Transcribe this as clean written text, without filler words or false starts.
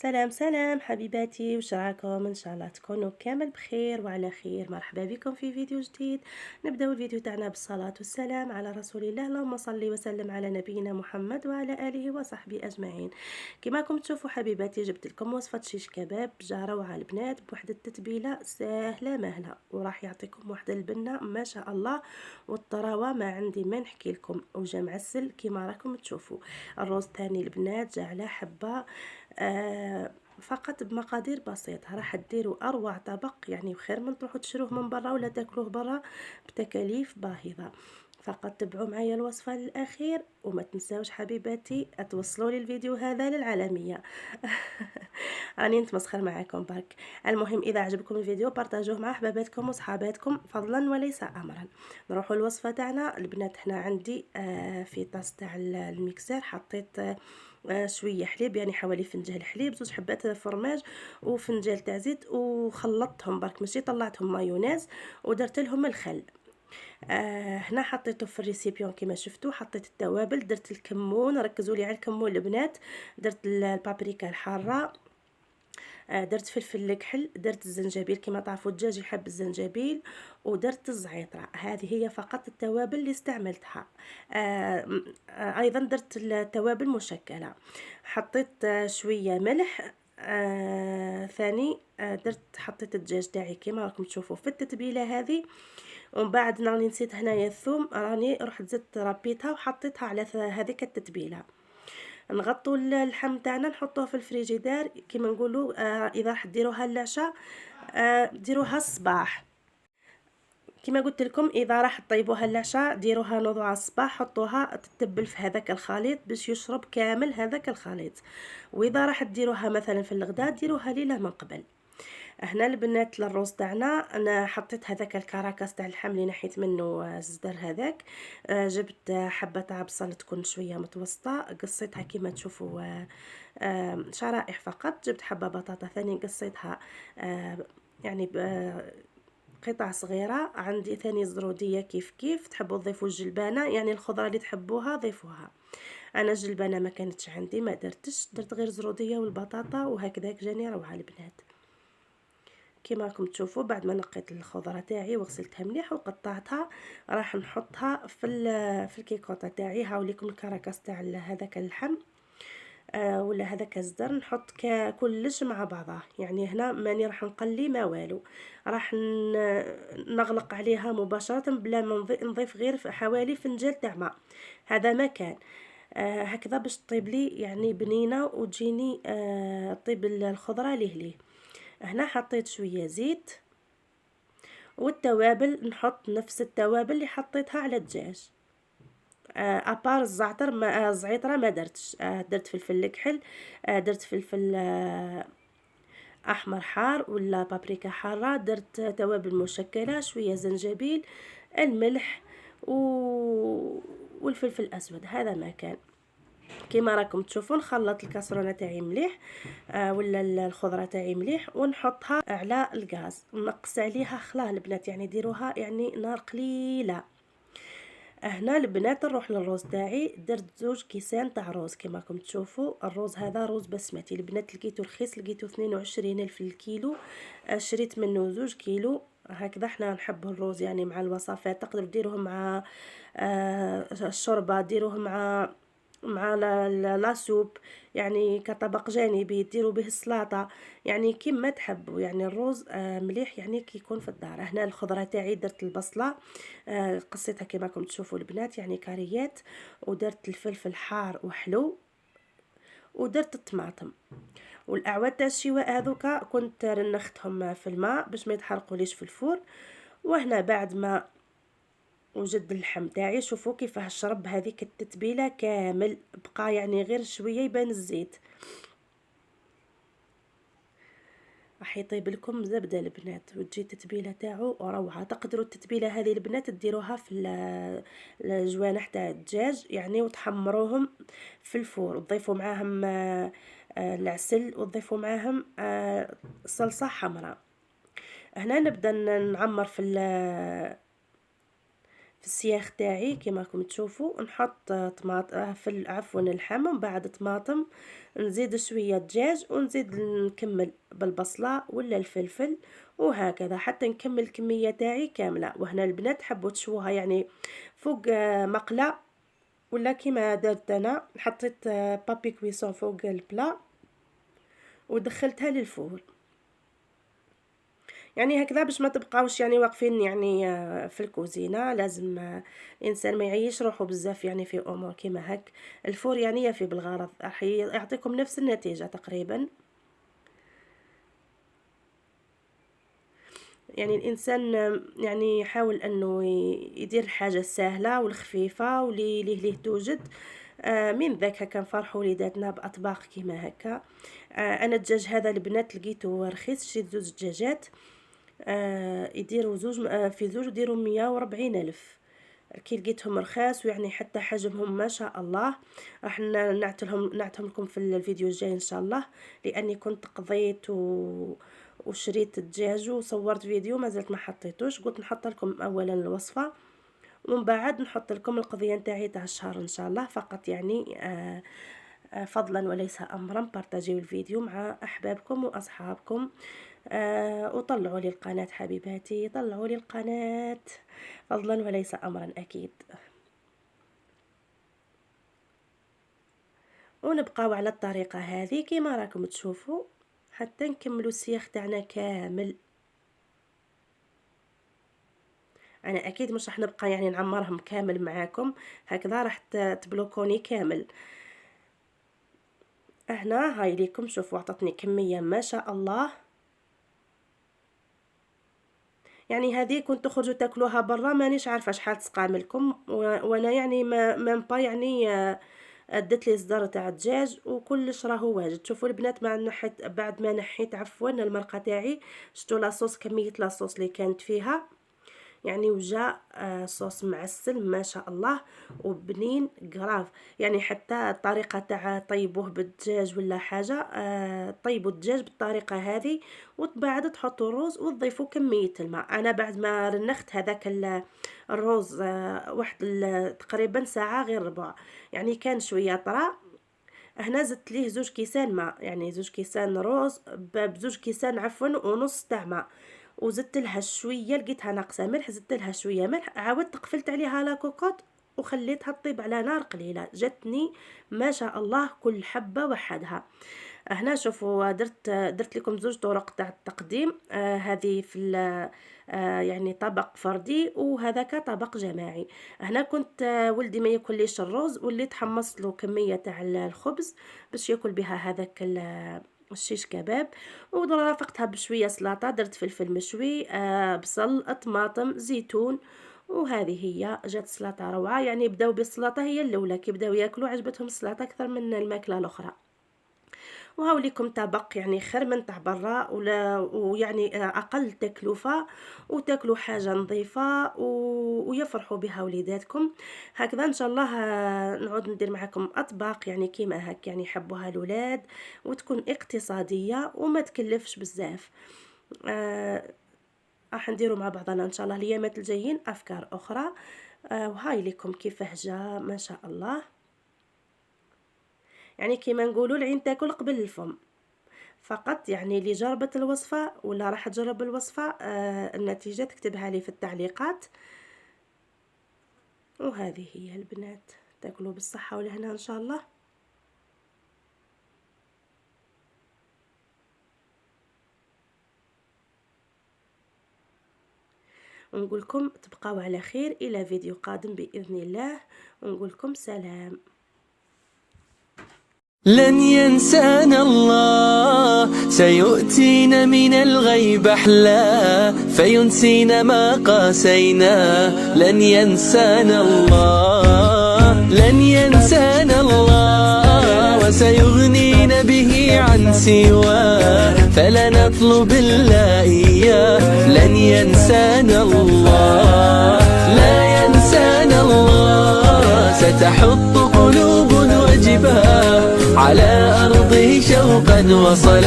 سلام سلام حبيباتي، وش راكم؟ ان شاء الله تكونوا كامل بخير وعلى خير. مرحبا بكم في فيديو جديد. نبداو الفيديو تاعنا بالصلاه والسلام على رسول الله. اللهم صل وسلم على نبينا محمد وعلى اله وصحبه اجمعين. كما راكم تشوفوا حبيباتي، جبت لكم وصفه شيش كباب بجاره وعلى البنات بواحد التتبيله سهله مهله، وراح يعطيكم واحد البنه ما شاء الله، والطراوه ما عندي ما نحكي لكم، وجا معسل كما راكم تشوفوا. الروز تاني البنات جا على حبه فقط بمقادير بسيطة راح ديروا أروع طبق، يعني خير من تروحوا تشروه من برا ولا تاكلوه برا بتكاليف باهظة. فقط تبعوا معايا الوصفة للأخير، وما تنساوش حبيباتي توصلوا لي الفيديو هذا للعالمية. راني نتمسخر معاكم برك. المهم إذا عجبكم الفيديو بارطاجوه مع أحباباتكم وصحاباتكم فضلا وليس أمرا. نروحوا الوصفة تاعنا البنات. هنا عندي في طاس تاع الميكسر حطيت شويه حليب، يعني حوالي فنجان حليب، زوج حبات فرماج، وفنجان تاع زيت، وخلطتهم برك ماشي طلعتهم مايونيز، ودرت لهم الخل. هنا حطيته في الريسيبيون كما شفتوا. حطيت التوابل، درت الكمون، ركزوا لي على الكمون البنات، درت البابريكا الحاره، درت فلفل الكحل، درت الزنجبيل كما تعرفوا الدجاج يحب الزنجبيل، ودرت الزعتره. هذه هي فقط التوابل اللي استعملتها. ايضا درت التوابل مشكله. حطيت شويه ملح. ثاني درت حطيت الدجاج تاعي كما راكم تشوفوا في التتبيله هذه. ومن بعد راني نسيت هنايا الثوم، راني رحت زدت ربيتها وحطيتها على هذيك التتبيله. نغطوا اللحم تاعنا نحطوه في الفريجيدير كيما نقولوا. اذا راح ديروها العشاء ديروها الصباح. كما قلت لكم اذا راح تطيبوها العشاء ديروها نوضوا على الصباح، حطوها تتبل في هذاك الخليط باش يشرب كامل هذاك الخليط. واذا راح ديروها مثلا في الغداء ديروها ليله من قبل. هنا البنات للروز تاعنا انا حطيت هذاك الكراكاس تاع اللحم اللي نحيت منه الزدر هذاك. جبت حبه تاع بصل تكون شويه متوسطه، قصيتها كما تشوفوا شرائح فقط. جبت حبه بطاطا ثاني قصيتها يعني قطع صغيره. عندي ثاني زروديه كيف كيف تحبوا تضيفوا الجلبانه، يعني الخضره اللي تحبوها ضيفوها. انا الجلبانه ما كانتش عندي ما درتش، درت غير زروديه والبطاطا، وهكذاك جاني روعه البنات. كما راكم تشوفوا بعد ما نقيت الخضره تاعي وغسلتها مليح وقطعتها، راح نحطها في الكيكوطه تاعي. هاوليكم الكراكاس تاع هذاك اللحم ولا هذاك الزدر، نحط كلش مع بعضه. يعني هنا ماني راح نقلي ما والو، راح نغلق عليها مباشره بلا ما نضيف غير حوالي فنجان تاع ماء. هذا ما كان هكذا باش تطيب لي يعني بنينه وتجيني طيب الخضره ليه. هنا حطيت شويه زيت، والتوابل نحط نفس التوابل اللي حطيتها على الدجاج. ابار الزعتر ما الزعتره ما درتش. درت فلفل الكحل، درت فلفل احمر حار ولا بابريكا حاره، درت توابل مشكله، شويه زنجبيل، الملح والفلفل الاسود. هذا ما كان. كما راكم تشوفون خلط الكاسرونه تاعي مليح ولا الخضره تاعي مليح، ونحطها على الغاز، نقص عليها خلاه البنات، يعني ديروها يعني نار قليله. هنا البنات نروح للروز تاعي. درت زوج كيسان تاع روز كما راكم تشوفوا. الروز هذا روز بسمتي البنات، لقيتو رخيص، لقيتو 22 الف الكيلو. شريت منه زوج كيلو. هكذا احنا نحب الروز يعني مع الوصفات، تقدروا ديروه مع الشوربه، ديروه مع لا سوب، يعني كطبق جانبي، ديروا به السلطه، يعني كيما تحبوا. يعني الروز مليح يعني كي يكون في الدار. هنا الخضره تاعي درت البصله قصيتها كما راكم تشوفوا البنات يعني كاريات، ودرت الفلفل حار وحلو، ودرت الطماطم. والاعواد تاع الشواء هذوكا كنت رنختهم في الماء باش ما يتحرقوا في الفرن. وهنا بعد ما وجد اللحم تاعي شوفوا كيفاه شرب هذيك التتبيله كامل، بقى يعني غير شويه يبان الزيت. راح يطيب لكم زبده البنات، وتجي التتبيله تاعو روعه. تقدروا التتبيله هذه البنات ديروها في الجوانح تاع الدجاج يعني، وتحمروهم في الفور، وتضيفوا معاهم العسل، وتضيفوا معاهم صلصه حمراء. هنا نبدا نعمر في في السياخ تاعي كما راكم تشوفوا. نحط طماطم عفوا اللحم، ومن بعد طماطم، نزيد شويه دجاج، ونزيد نكمل بالبصله ولا الفلفل، وهكذا حتى نكمل الكميه تاعي كامله. وهنا البنات حبوا تشوها يعني فوق مقله، ولا كيما درت انا حطيت بابي كويسون فوق البلا ودخلتها للفور. يعني هكذا باش ما تبقاوش يعني واقفين يعني في الكوزينه. لازم الانسان ما يعيش روحه بزاف يعني في امور كيما هك. الفور يعني يفي بالغرض، راح يعطيكم نفس النتيجه تقريبا. يعني الانسان يعني يحاول انه يدير الحاجه السهله والخفيفه واللي ليه توجد. من ذاك هكا نفرحوا وليداتنا باطباق كيما هكا. انا الدجاج هذا البنات لقيته رخيص، شريت 2 دجاجات يديروا في زوج يديروا 140 ألف. كي لقيتهم رخاص، ويعني حتى حجمهم ما شاء الله. راح نعتهم لكم في الفيديو الجاي ان شاء الله، لاني كنت قضيت وشريت الدجاج وصورت فيديو ما زلت ما حطيتوش. قلت نحط لكم اولا الوصفه، ومن بعد نحط لكم القضيه نتاعي تاع الشهر ان شاء الله. فقط يعني فضلا وليس امرا، بارطاجيو الفيديو مع احبابكم واصحابكم. وطلعوا لي القناه حبيباتي، طلعوا لي القناه فضلا وليس امرا اكيد. ونبقاو على الطريقه هذه كما راكم تشوفوا حتى نكملوا السياخ تاعنا كامل. انا اكيد مش راح نبقى يعني نعمرهم كامل معاكم هكذا، راح تبلوكوني كامل. هنا هاي ليكم شوفوا عطتني كميه ما شاء الله. يعني هذه كنت تخرجوا تاكلوها برا مانيش عارفه شحال تسقاملكم، وانا يعني ما با يعني ادت لي صدر تاع الدجاج وكلش راهو واجد. شوفوا البنات بعد ما نحيت عفوا المرقه تاعي، شفتوا لاصوص كميه لاصوص اللي كانت فيها يعني، وجاء صوص معسل ما شاء الله وبنين قراف. يعني حتى الطريقه تاع طيبوه بالدجاج ولا حاجه، طيبوا الدجاج بالطريقه هذه، وبعد تحطوا الرز وتضيفوا كميه الماء. انا بعد ما رنخت هذاك الرز واحد تقريبا ساعه غير ربع، يعني كان شويه طرى. هنا زدت ليه 2 كيسان ماء، يعني 2 كيسان رز ب2 كيسان عفوا ونص تاع ماء، وزدت لها شويه لقيتها ناقصه ملح، زدت لها شويه ملح، عاودت قفلت عليها لا كوكوط وخليتها تطيب على نار قليله. جاتني ما شاء الله كل حبه وحدها. هنا شوفوا درت لكم 2 طرق تاع التقديم. هذه في يعني طبق فردي، وهذاك طبق جماعي. هنا كنت ولدي ما ياكليش الرز، وليت حمصت له كميه تاع الخبز باش ياكل بها هذاك الشيش كباب، ورافقتها بشويه سلطه، درت فلفل مشوي، بصل، طماطم، زيتون. وهذه هي جات سلطه روعه. يعني بداو بالسلطه هي الاولى، كي بداو ياكلوا عجبتهم السلطه اكثر من الماكله الاخرى. وهاوليكم طبق يعني خير من تاع برا، ويعني اقل تكلفه، وتاكلوا حاجه نظيفه ويفرحوا بها وليداتكم. هكذا ان شاء الله نعود ندير معكم اطباق يعني كيما هك، يعني يحبوها الاولاد وتكون اقتصاديه وما تكلفش بزاف. راح نديروا مع بعضنا ان شاء الله الايامات الجايين افكار اخرى. وهاي لكم كيفاه جا ما شاء الله. يعني كيما نقولوا العين تاكل قبل الفم. فقط يعني اللي جربت الوصفه ولا راح تجرب الوصفه النتيجه تكتبها لي في التعليقات. وهذه هي البنات، تاكلوا بالصحه والهنا ان شاء الله. ونقولكم تبقاو على خير الى فيديو قادم باذن الله، ونقولكم سلام. لن ينسانا الله، سيؤتينا من الغيب أحلى، فينسينا ما قاسينا. لن ينسانا الله، لن ينسانا الله، وسيغنينا به عن سواه، فلا نطلب إلا إياه. لن ينسانا الله، لا ينسانا الله، ستحط قلوب وجباه على أرضه شوقا وصلاة.